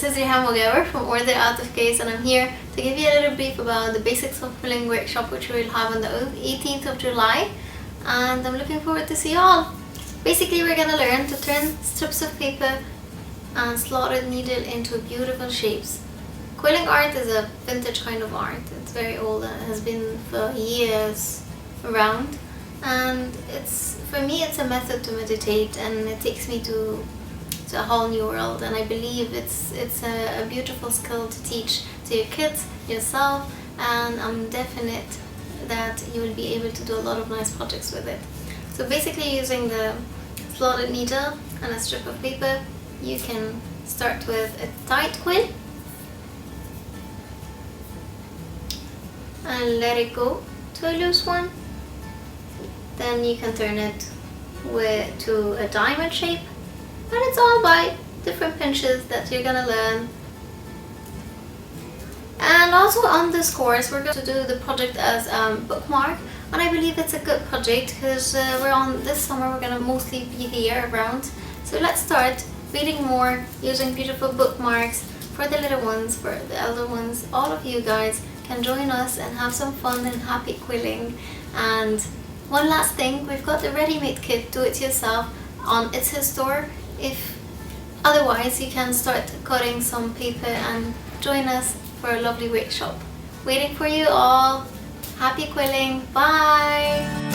this is Reham from Order Out of Case, and I'm here to give you a little brief about the basics of quilling workshop, which we'll have on the 18th of July, and I'm looking forward to see you all. Basically, we're gonna learn to turn strips of paper and slotted needle into beautiful shapes. Quilling art is a vintage kind of art. It's very old and has been for years around, and for me it's a method to meditate, and it takes me to a whole new world, and I believe it's a beautiful skill to teach to your kids, yourself, and I'm definite that you will be able to do a lot of nice projects with it. So basically, using the slotted needle and a strip of paper, you can start with a tight quill and let it go to a loose one. Then you can turn it to a diamond shape, and it's all by different pinches that you're gonna learn. And also on this course, we're going to do the project as bookmark, and I believe it's a good project because this summer we're gonna mostly be here around. So let's start reading more, using beautiful bookmarks for the little ones, for the elder ones. All of you guys can join us and have some fun and happy quilling. And one last thing, we've got the ready-made kit, do it yourself, on Etsy store. If otherwise, you can start cutting some paper and join us for a lovely workshop. Waiting for you all. Happy quilling. Bye.